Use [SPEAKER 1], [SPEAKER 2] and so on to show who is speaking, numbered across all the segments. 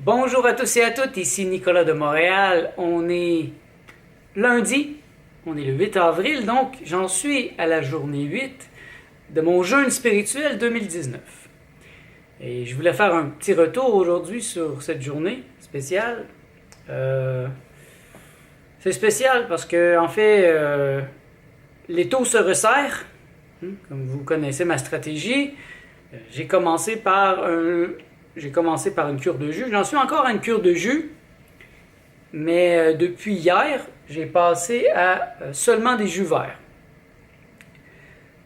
[SPEAKER 1] Bonjour à tous et à toutes, ici Nicolas de Montréal. On est lundi, on est le 8 avril, donc j'en suis à la journée 8 de mon jeûne spirituel 2019. Et je voulais faire un petit retour aujourd'hui sur cette journée spéciale. C'est spécial parce que, en fait, les taux se resserrent. Comme vous connaissez ma stratégie, j'ai commencé par une cure de jus. J'en suis encore à une cure de jus, mais depuis hier, j'ai passé à seulement des jus verts.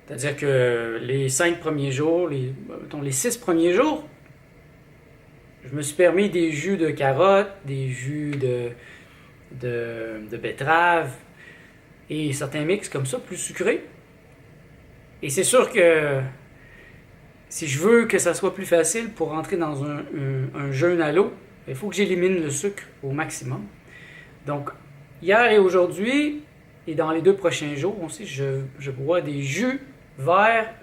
[SPEAKER 1] C'est-à-dire que les 5 premiers jours, les 6 premiers jours, je me suis permis des jus de carottes, des jus de betterave et certains mix comme ça, plus sucrés. Et c'est sûr que si je veux que ça soit plus facile pour rentrer dans un jeûne à l'eau, il faut que j'élimine le sucre au maximum. Donc, hier et aujourd'hui, et dans les 2 prochains jours aussi, je bois des jus verts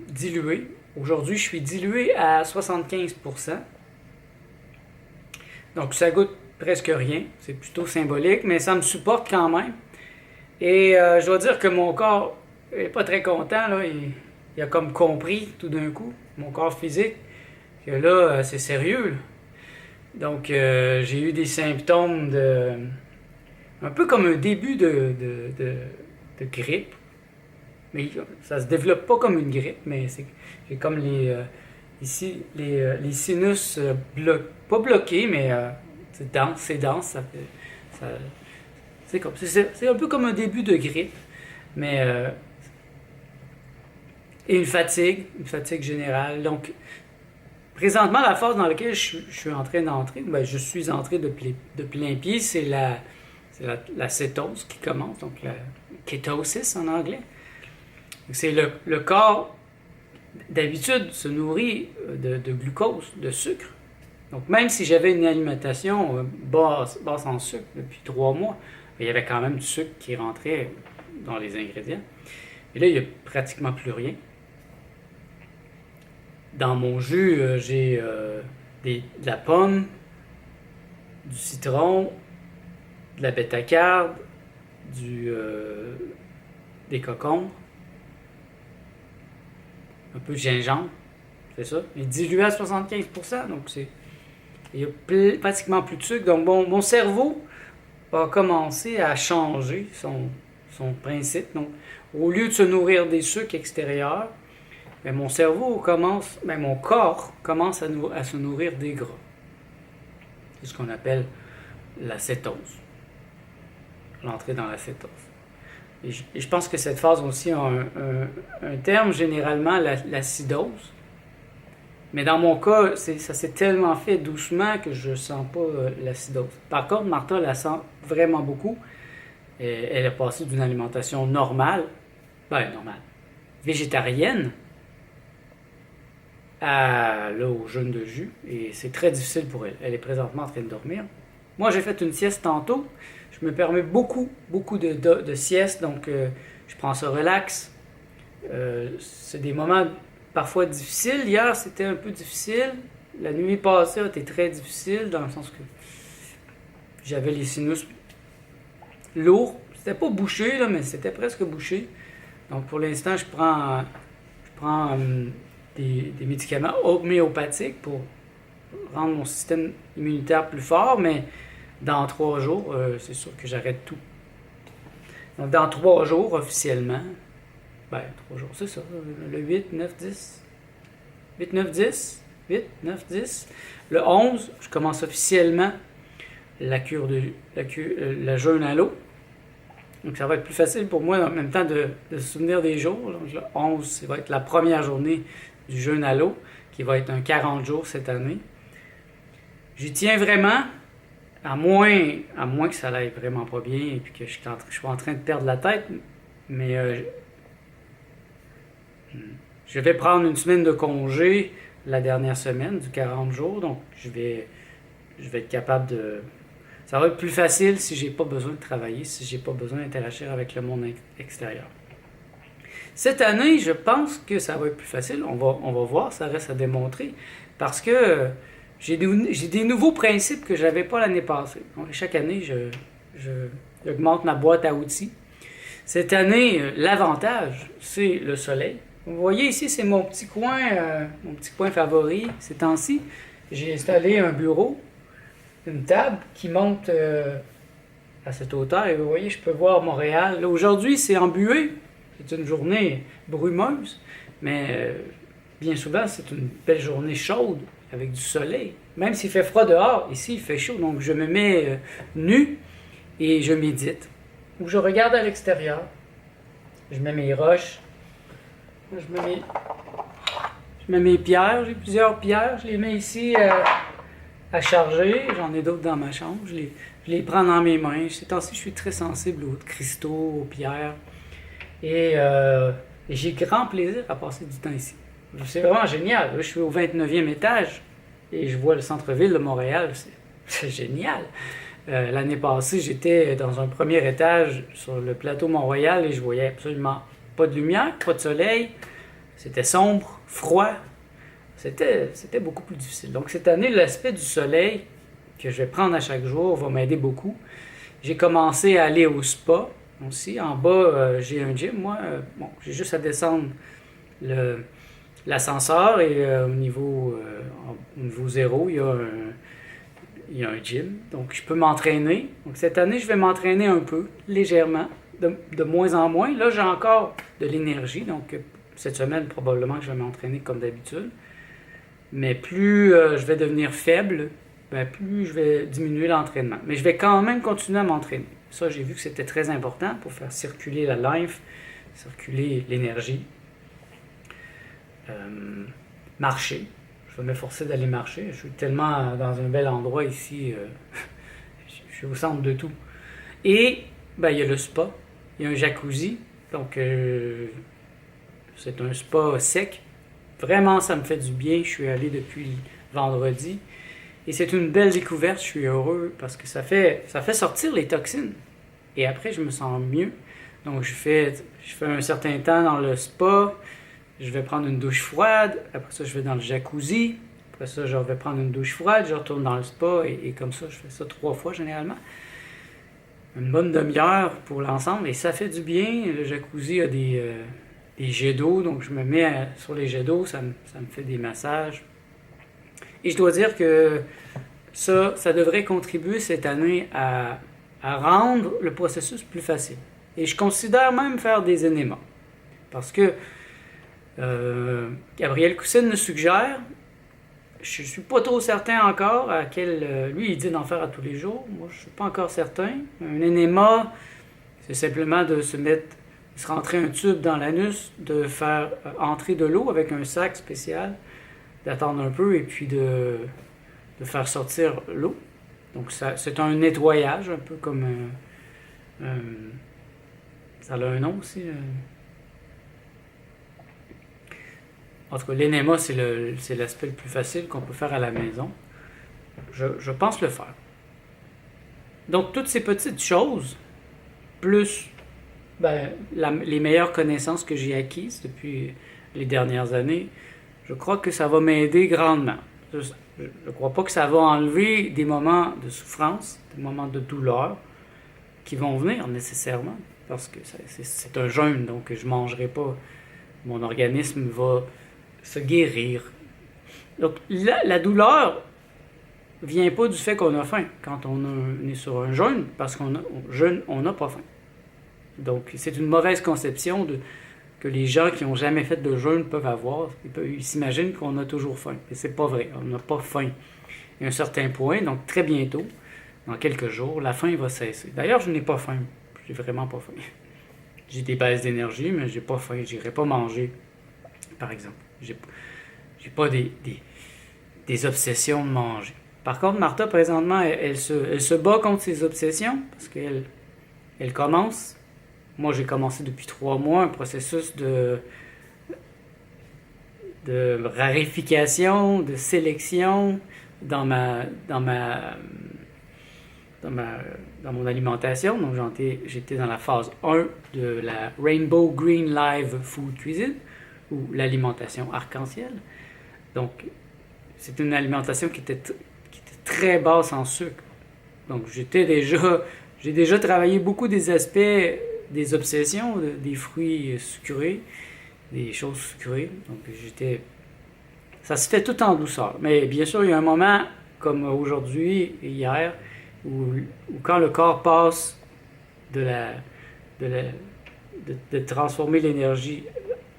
[SPEAKER 1] dilués. Aujourd'hui, je suis dilué à 75%. Donc, ça goûte presque rien. C'est plutôt symbolique, mais ça me supporte quand même. Et je dois dire que mon corps n'est pas très content, là. Il a comme compris tout d'un coup, mon corps physique, que là, c'est sérieux, là. Donc, j'ai eu des symptômes un peu comme un début de grippe. Mais ça se développe pas comme une grippe, mais j'ai comme ici, les sinus pas bloqués, mais c'est dense, c'est un peu comme un début de grippe, mais et une fatigue générale. Donc, présentement, la phase dans laquelle je suis en train d'entrer, je suis entré de plein pied, c'est la cétose qui commence, donc la kétosis en anglais. C'est le corps, d'habitude, se nourrit de glucose, de sucre. Donc, même si j'avais une alimentation basse en sucre depuis 3 mois, il y avait quand même du sucre qui rentrait dans les ingrédients. Et là, il n'y a pratiquement plus rien. Dans mon jus, j'ai de la pomme, du citron, de la bétacarde, des cocombres, un peu de gingembre, c'est ça. Il est dilué à 75%, donc il y a pratiquement plus de sucre. Donc mon cerveau a commencé à changer son principe. Donc, au lieu de se nourrir des sucres extérieurs, mon corps commence à se nourrir des gras. C'est ce qu'on appelle la cétose. L'entrée dans la cétose. Et je pense que cette phase aussi a un terme, généralement l'acidose. Mais dans mon cas, ça s'est tellement fait doucement que je ne sens pas l'acidose. Par contre, Martha la sent vraiment beaucoup. Elle est passée d'une alimentation normale, végétarienne, au jeûne de jus. Et c'est très difficile pour elle. Elle est présentement en train de dormir. Moi, j'ai fait une sieste tantôt. Je me permets beaucoup de sieste. Donc, je prends ça relax. C'est des moments parfois difficiles. Hier, c'était un peu difficile. La nuit passée a été très difficile dans le sens que j'avais les sinus lourds. C'était pas bouché, là, mais c'était presque bouché. Donc, pour l'instant, je prends des médicaments homéopathiques pour rendre mon système immunitaire plus fort, mais dans 3 jours, c'est sûr que j'arrête tout. Donc, dans 3 jours, officiellement, 3 jours, c'est ça, le 8, 9, 10. 8, 9, 10. 8, 9, 10. Le 11, je commence officiellement la jeûne à l'eau. Donc, ça va être plus facile pour moi en même temps de se souvenir des jours. Donc, le 11, ça va être la première journée du jeûne à l'eau, qui va être un 40 jours cette année. J'y tiens vraiment, à moins que ça aille vraiment pas bien et puis que je suis en train de perdre la tête, mais je vais prendre une semaine de congé la dernière semaine du 40 jours, donc je vais être capable de... Ça va être plus facile si j'ai pas besoin de travailler, si j'ai pas besoin d'interagir avec le monde extérieur. Cette année, je pense que ça va être plus facile. On va voir, ça reste à démontrer. Parce que j'ai des nouveaux principes que je n'avais pas l'année passée. Donc, chaque année, j'augmente ma boîte à outils. Cette année, l'avantage, c'est le soleil. Vous voyez ici, c'est mon petit coin favori ces temps-ci. J'ai installé un bureau, une table qui monte à cette hauteur. Et vous voyez, je peux voir Montréal. Là, aujourd'hui, c'est embué. C'est une journée brumeuse, mais bien souvent, c'est une belle journée chaude avec du soleil. Même s'il fait froid dehors, ici, il fait chaud. Donc, je me mets nu et je médite. Ou je regarde à l'extérieur. Je mets mes roches. Je mets mes pierres. J'ai plusieurs pierres. Je les mets ici à charger. J'en ai d'autres dans ma chambre. Je les prends dans mes mains. Ces temps-ci, je suis très sensible aux cristaux, aux pierres. Et j'ai grand plaisir à passer du temps ici. C'est vraiment génial. Là, je suis au 29e étage et je vois le centre-ville de Montréal. C'est génial. L'année passée, j'étais dans un premier étage sur le plateau Mont-Royal et je voyais absolument pas de lumière, pas de soleil. C'était sombre, froid. C'était beaucoup plus difficile. Donc cette année, l'aspect du soleil que je vais prendre à chaque jour va m'aider beaucoup. J'ai commencé à aller au spa aussi. En bas, j'ai un gym. Moi, j'ai juste à descendre l'ascenseur et au niveau 0, il y a un gym. Donc, je peux m'entraîner. Donc, cette année, je vais m'entraîner un peu, légèrement, de moins en moins. Là, j'ai encore de l'énergie. Donc, cette semaine, probablement que je vais m'entraîner comme d'habitude. Mais plus je vais devenir faible, plus je vais diminuer l'entraînement. Mais je vais quand même continuer à m'entraîner. Ça, j'ai vu que c'était très important pour faire circuler la lymphe, circuler l'énergie. Marcher. Je vais m'efforcer d'aller marcher. Je suis tellement dans un bel endroit ici. Je suis au centre de tout. Et il y a le spa. Il y a un jacuzzi. Donc, c'est un spa sec. Vraiment, ça me fait du bien. Je suis allé depuis vendredi. Et c'est une belle découverte. Je suis heureux parce que ça fait sortir les toxines. Et après, je me sens mieux. Donc, je fais un certain temps dans le spa. Je vais prendre une douche froide. Après ça, je vais dans le jacuzzi. Après ça, je vais prendre une douche froide. Je retourne dans le spa. Et comme ça, je fais ça 3 fois généralement. Une bonne demi-heure pour l'ensemble. Et ça fait du bien. Le jacuzzi a des jets d'eau. Donc, je me mets sur les jets d'eau. Ça me fait des massages. Et je dois dire que ça devrait contribuer cette année à rendre le processus plus facile. Et je considère même faire des énémas. Parce que Gabriel Coussine nous suggère, je ne suis pas trop certain encore à quel... lui, il dit d'en faire à tous les jours. Moi, je ne suis pas encore certain. Un énéma, c'est simplement de se rentrer un tube dans l'anus, de faire entrer de l'eau avec un sac spécial, d'attendre un peu et puis de faire sortir l'eau. Donc, c'est un nettoyage, un peu comme... ça a un nom aussi. En tout cas, l'énéma, c'est l'aspect le plus facile qu'on peut faire à la maison. Je pense le faire. Donc, toutes ces petites choses, plus les meilleures connaissances que j'ai acquises depuis les dernières années, je crois que ça va m'aider grandement. Je ne crois pas que ça va enlever des moments de souffrance, des moments de douleur qui vont venir nécessairement, parce que c'est un jeûne, donc je ne mangerai pas. Mon organisme va se guérir. Donc, la douleur vient pas du fait qu'on a faim quand on est sur un jeûne, parce qu'on n'a pas faim. Donc, c'est une mauvaise conception que les gens qui n'ont jamais fait de jeûne peuvent avoir. Ils s'imaginent qu'on a toujours faim. Et c'est pas vrai. On n'a pas faim. Il y a un certain point, donc très bientôt, dans quelques jours, la faim va cesser. D'ailleurs, je n'ai pas faim. J'ai vraiment pas faim. J'ai des baisses d'énergie, mais j'ai pas faim. J'irai pas manger, par exemple. J'ai pas des obsessions de manger. Par contre, Martha, présentement, elle se bat contre ses obsessions parce qu'elle commence. Moi, j'ai commencé depuis 3 mois un processus de raréfication, de sélection dans mon alimentation. Donc, j'étais dans la phase 1 de la Rainbow Green Live Food Cuisine, ou l'alimentation arc-en-ciel. Donc, c'est une alimentation qui était très basse en sucre. Donc j'ai déjà travaillé beaucoup des aspects, des obsessions, des fruits sucrés, des choses sucrées. Donc ça se fait tout en douceur. Mais bien sûr, il y a un moment, comme aujourd'hui et hier, où quand le corps passe de de transformer l'énergie,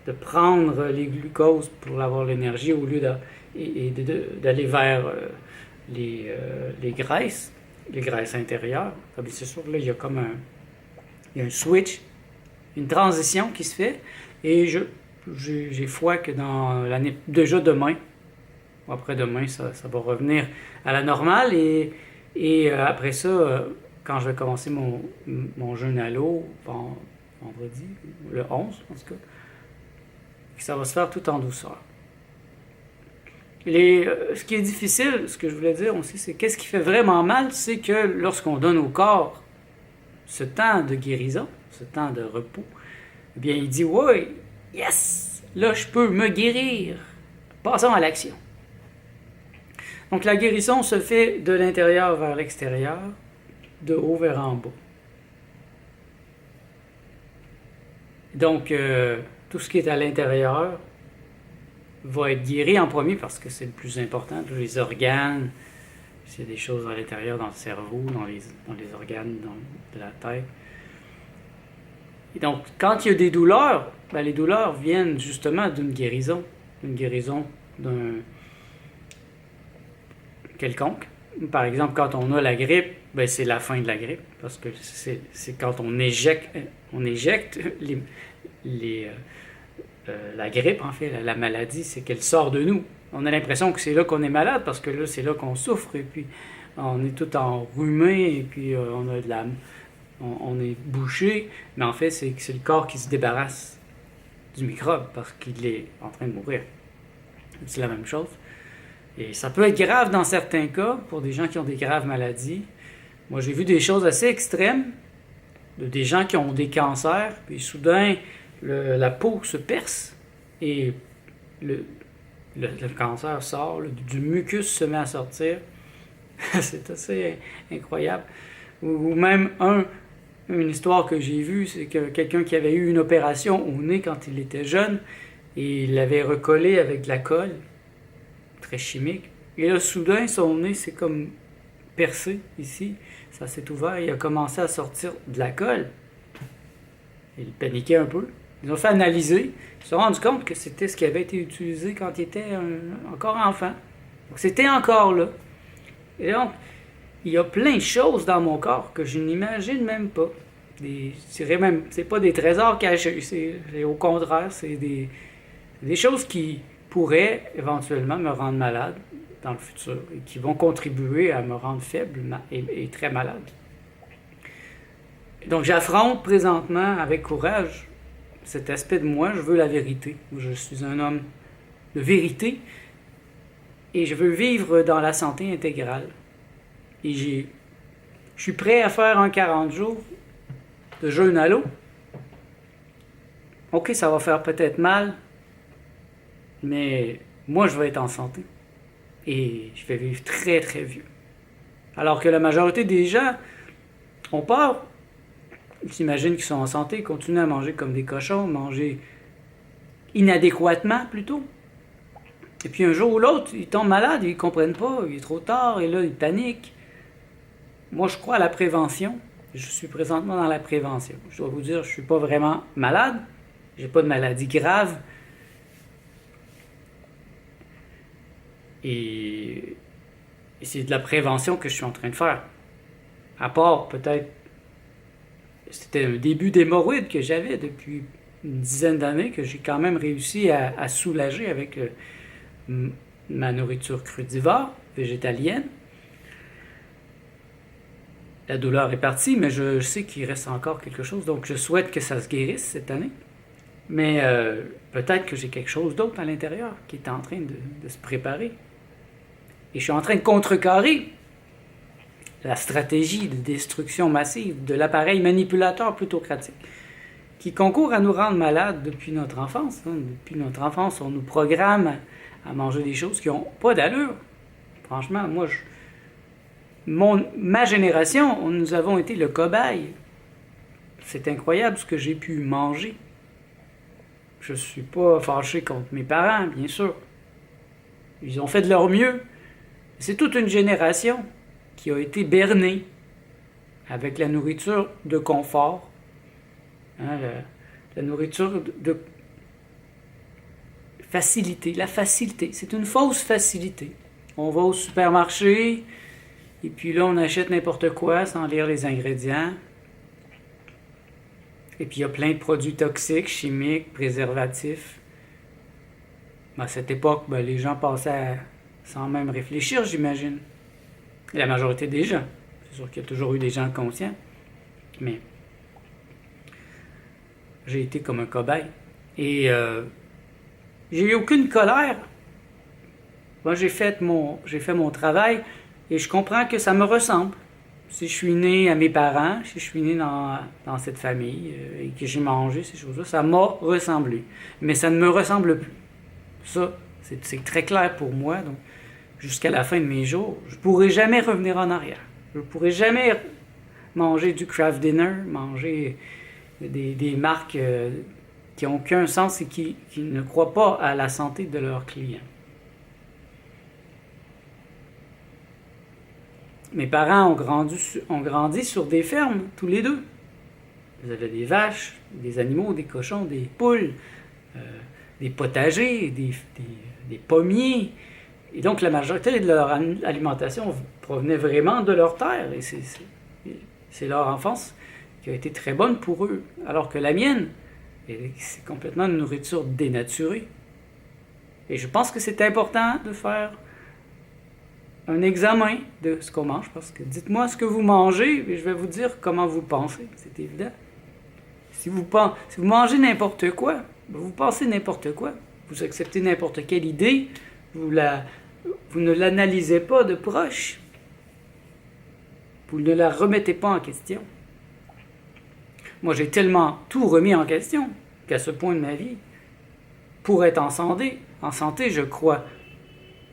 [SPEAKER 1] de prendre les glucoses pour avoir l'énergie au lieu d'aller vers les graisses intérieures. C'est sûr, là, il y a comme il y a un switch, une transition qui se fait, et j'ai foi que dans l'année, déjà demain, ou après-demain, ça va revenir à la normale, et après ça, quand je vais commencer mon jeûne à l'eau, vendredi, le 11 en tout cas, ça va se faire tout en douceur. Ce qui est difficile, ce que je voulais dire aussi, c'est qu'est-ce qui fait vraiment mal, c'est que lorsqu'on donne au corps ce temps de guérison, ce temps de repos, eh bien il dit « Ouais, yes, là je peux me guérir. Passons à l'action. » Donc la guérison se fait de l'intérieur vers l'extérieur, de haut vers en bas. Donc tout ce qui est à l'intérieur va être guéri en premier parce que c'est le plus important. Les organes, s'il y a des choses à l'intérieur dans le cerveau, dans les organes de la tête. Et donc, quand il y a des douleurs, les douleurs viennent justement d'une guérison d'un quelconque. Par exemple, quand on a la grippe, c'est la fin de la grippe parce que c'est quand on éjecte la grippe, en fait, la maladie, c'est qu'elle sort de nous. On a l'impression que c'est là qu'on est malade parce que là, c'est là qu'on souffre et puis on est tout enrhumé et puis on est bouché. Mais en fait, c'est le corps qui se débarrasse du microbe parce qu'il est en train de mourir. C'est la même chose. Et ça peut être grave dans certains cas pour des gens qui ont des graves maladies. Moi, j'ai vu des choses assez extrêmes de des gens qui ont des cancers, puis soudain, la peau se perce et le cancer sort, du mucus se met à sortir. C'est assez incroyable. Ou même une histoire que j'ai vue, c'est que quelqu'un qui avait eu une opération au nez quand il était jeune et il l'avait recollé avec de la colle, très chimique. Et là, soudain, son nez s'est comme percé ici, ça s'est ouvert, il a commencé à sortir de la colle. Il paniquait un peu. Ils ont fait analyser, ils se sont rendus compte que c'était ce qui avait été utilisé quand il était encore enfant. Donc c'était encore là. Et donc, il y a plein de choses dans mon corps que je n'imagine même pas. C'est pas des trésors cachés, c'est au contraire, c'est des choses qui pourraient éventuellement me rendre malade dans le futur et qui vont contribuer à me rendre faible et très malade. Donc j'affronte présentement avec courage cet aspect de moi. Je veux la vérité. Je suis un homme de vérité et je veux vivre dans la santé intégrale. Et je suis prêt à faire un 40 jours de jeûne à l'eau. Ok, ça va faire peut-être mal, mais moi je vais être en santé et je vais vivre très très vieux. Alors que la majorité des gens ont peur. Ils s'imaginent qu'ils sont en santé, ils continuent à manger comme des cochons, manger inadéquatement plutôt. Et puis un jour ou l'autre, ils tombent malades, ils ne comprennent pas, il est trop tard, et là ils paniquent. Moi je crois à la prévention, je suis présentement dans la prévention. Je dois vous dire, je ne suis pas vraiment malade, j'ai pas de maladie grave. Et c'est de la prévention que je suis en train de faire. À part peut-être, c'était un début d'hémorroïde que j'avais depuis une dizaine d'années, que j'ai quand même réussi à soulager avec ma nourriture crudivore, végétalienne. La douleur est partie, mais je sais qu'il reste encore quelque chose, donc je souhaite que ça se guérisse cette année. Mais peut-être que j'ai quelque chose d'autre à l'intérieur qui est en train de se préparer. Et je suis en train de contrecarrer la stratégie de destruction massive de l'appareil manipulateur plutocratique qui concourt à nous rendre malades depuis notre enfance. Hein. Depuis notre enfance, on nous programme à manger des choses qui n'ont pas d'allure. Franchement, ma génération, nous avons été le cobaye. C'est incroyable ce que j'ai pu manger. Je ne suis pas fâché contre mes parents, bien sûr. Ils ont fait de leur mieux. C'est toute une génération qui a été bernée avec la nourriture de confort. Hein, la nourriture de facilité. La facilité, c'est une fausse facilité. On va au supermarché et puis là, on achète n'importe quoi sans lire les ingrédients. Et puis il y a plein de produits toxiques, chimiques, préservatifs. À cette époque, les gens passaient sans même réfléchir, j'imagine. La majorité des gens. C'est sûr qu'il y a toujours eu des gens conscients. Mais j'ai été comme un cobaye. Et j'ai eu aucune colère. Moi, j'ai fait mon travail et je comprends que ça me ressemble. Si je suis né à mes parents, si je suis né dans cette famille et que j'ai mangé ces choses-là, ça m'a ressemblé. Mais ça ne me ressemble plus. Ça, c'est très clair pour moi. Donc, jusqu'à la fin de mes jours, je ne pourrai jamais revenir en arrière. Je ne pourrai jamais manger du craft dinner, manger des marques qui n'ont aucun sens et qui ne croient pas à la santé de leurs clients. Mes parents ont grandi sur des fermes, tous les deux. Ils avaient des vaches, des animaux, des cochons, des poules, des potagers, des pommiers. Et donc la majorité de leur alimentation provenait vraiment de leur terre. Et c'est leur enfance qui a été très bonne pour eux. Alors que la mienne, c'est complètement une nourriture dénaturée. Et je pense que c'est important de faire un examen de ce qu'on mange, parce que dites-moi ce que vous mangez, et je vais vous dire comment vous pensez. C'est évident. Si vous mangez n'importe quoi, vous pensez n'importe quoi, vous acceptez n'importe quelle idée, vous ne l'analysez pas de proche, vous ne la remettez pas en question. Moi, j'ai tellement tout remis en question qu'à ce point de ma vie, pour être en santé, je crois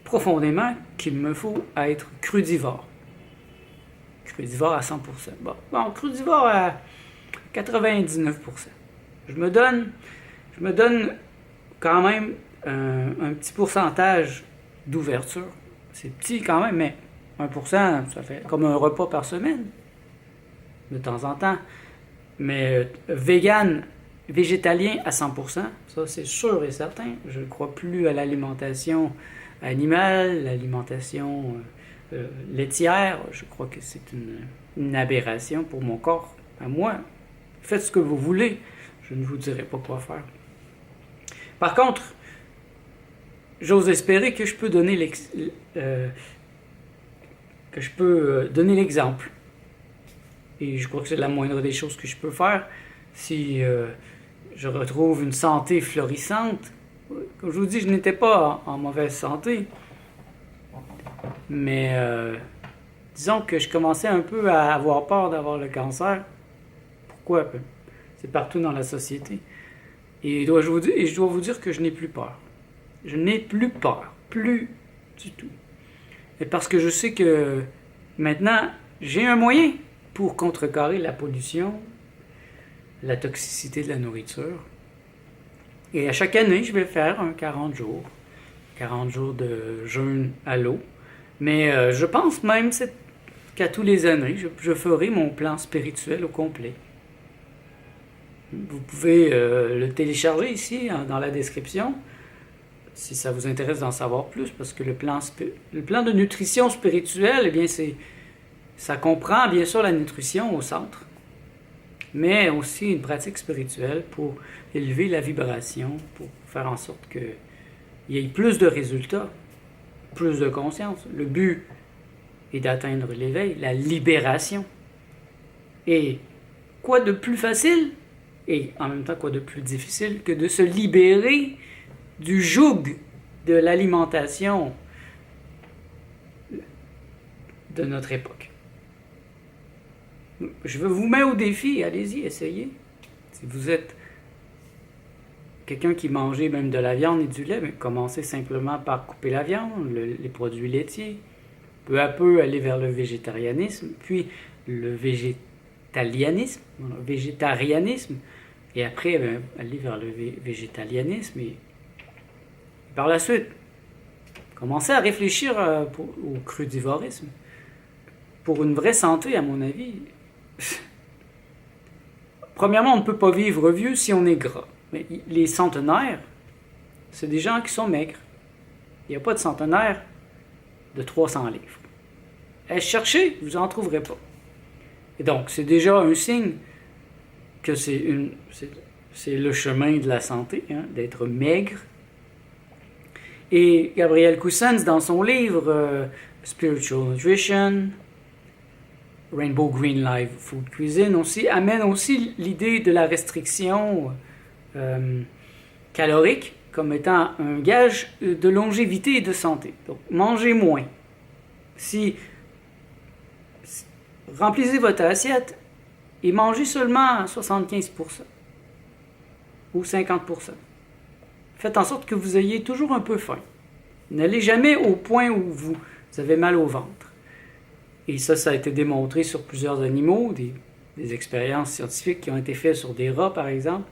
[SPEAKER 1] profondément qu'il me faut être crudivore. Crudivore à 100%. Bon, crudivore à 99%. Je me donne quand même un petit pourcentage d'ouverture. C'est petit quand même, mais 1%, ça fait comme un repas par semaine, de temps en temps. Mais végétalien à 100%, ça c'est sûr et certain. Je ne crois plus à l'alimentation animale, l'alimentation laitière. Je crois que c'est une aberration pour mon corps, à moi. Faites ce que vous voulez, je ne vous dirai pas quoi faire. Par contre, j'ose espérer que je peux donner l'exemple. Et je crois que c'est la moindre des choses que je peux faire si je retrouve une santé florissante. Comme je vous dis, je n'étais pas en mauvaise santé. Mais disons que je commençais un peu à avoir peur d'avoir le cancer. Pourquoi? C'est partout dans la société. Et je dois vous dire que je n'ai plus peur. Je n'ai plus peur. Plus du tout. Et parce que je sais que maintenant, j'ai un moyen pour contrecarrer la pollution, la toxicité de la nourriture. Et à chaque année, je vais faire un 40 jours de jeûne à l'eau. Mais je pense même qu'à tous les années, je ferai mon plan spirituel au complet. Vous pouvez le télécharger ici, dans la description, si ça vous intéresse d'en savoir plus, parce que le plan de nutrition spirituelle, eh bien, ça comprend bien sûr la nutrition au centre, mais aussi une pratique spirituelle pour élever la vibration, pour faire en sorte qu'il y ait plus de résultats, plus de conscience. Le but est d'atteindre l'éveil, la libération. Et quoi de plus facile, et en même temps quoi de plus difficile, que de se libérer du joug de l'alimentation de notre époque. Je vous mets au défi, allez-y, essayez. Si vous êtes quelqu'un qui mangeait même de la viande et du lait, mais commencer simplement par couper la viande, les produits laitiers, peu à peu aller vers le végétarianisme, puis le végétarianisme, et après aller vers le végétalianisme, et par la suite, commencer à réfléchir au crudivorisme. Pour une vraie santé, à mon avis, premièrement, on ne peut pas vivre vieux si on est gras. Mais les centenaires, c'est des gens qui sont maigres. Il n'y a pas de centenaire de 300 livres. Cherchez, vous n'en trouverez pas. Et donc, c'est déjà un signe que c'est le chemin de la santé, hein, d'être maigre. Et Gabriel Coussens, dans son livre Spiritual Nutrition, Rainbow Green Live Food Cuisine, amène aussi l'idée de la restriction calorique comme étant un gage de longévité et de santé. Donc, mangez moins. Remplissez votre assiette et mangez seulement 75% ou 50%. Faites en sorte que vous ayez toujours un peu faim. N'allez jamais au point où vous avez mal au ventre. Et ça a été démontré sur plusieurs animaux, des expériences scientifiques qui ont été faites sur des rats, par exemple,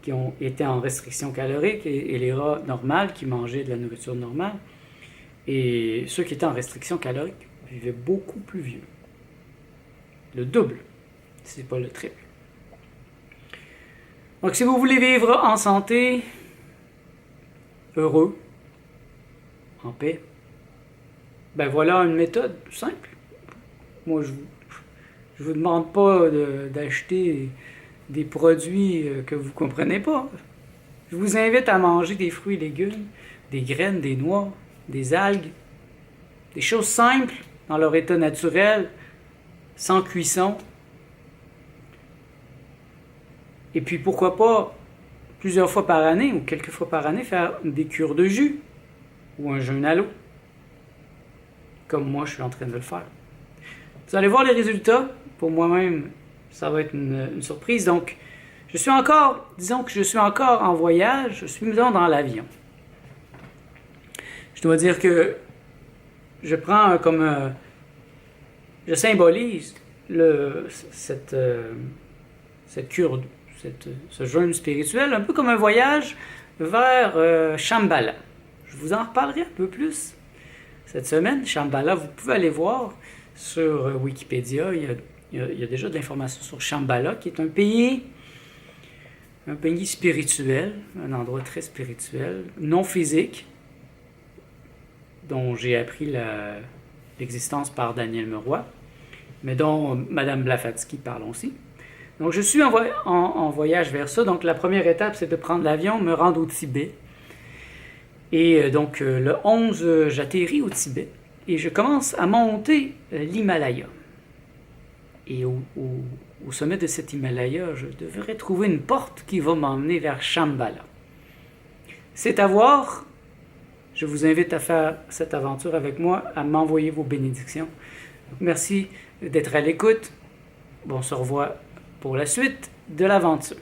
[SPEAKER 1] qui ont été en restriction calorique, et les rats normaux qui mangeaient de la nourriture normale. Et ceux qui étaient en restriction calorique vivaient beaucoup plus vieux. Le double, si ce n'est pas le triple. Donc, si vous voulez vivre en santé, heureux, en paix, ben voilà une méthode simple. Moi, je vous demande pas d'acheter des produits que vous comprenez pas. Je vous invite à manger des fruits et légumes, des graines, des noix, des algues, des choses simples dans leur état naturel, sans cuisson. Et puis pourquoi pas plusieurs fois par année ou quelques fois par année faire des cures de jus ou un jeûne à l'eau, comme moi je suis en train de le faire. Vous allez voir les résultats. Pour moi-même, ça va être une surprise. Donc, disons que je suis encore en voyage, je suis dans l'avion. Je dois dire que je prends je symbolise cette cure, ce jeûne spirituel, un peu comme un voyage vers Shambhala. Je vous en reparlerai un peu plus cette semaine. Shambhala, vous pouvez aller voir sur Wikipédia. Il y a déjà de l'information sur Shambhala, qui est un pays spirituel, un endroit très spirituel, non physique, dont j'ai appris l'existence par Daniel Meroy, mais dont Madame Blavatsky parle aussi. Donc, je suis en voyage vers ça. Donc, la première étape, c'est de prendre l'avion, me rendre au Tibet. Et donc, le 11, j'atterris au Tibet et je commence à monter l'Himalaya. Et au sommet de cet Himalaya, je devrais trouver une porte qui va m'emmener vers Shambhala. C'est à voir. Je vous invite à faire cette aventure avec moi, à m'envoyer vos bénédictions. Merci d'être à l'écoute. On se revoit pour la suite de l'aventure.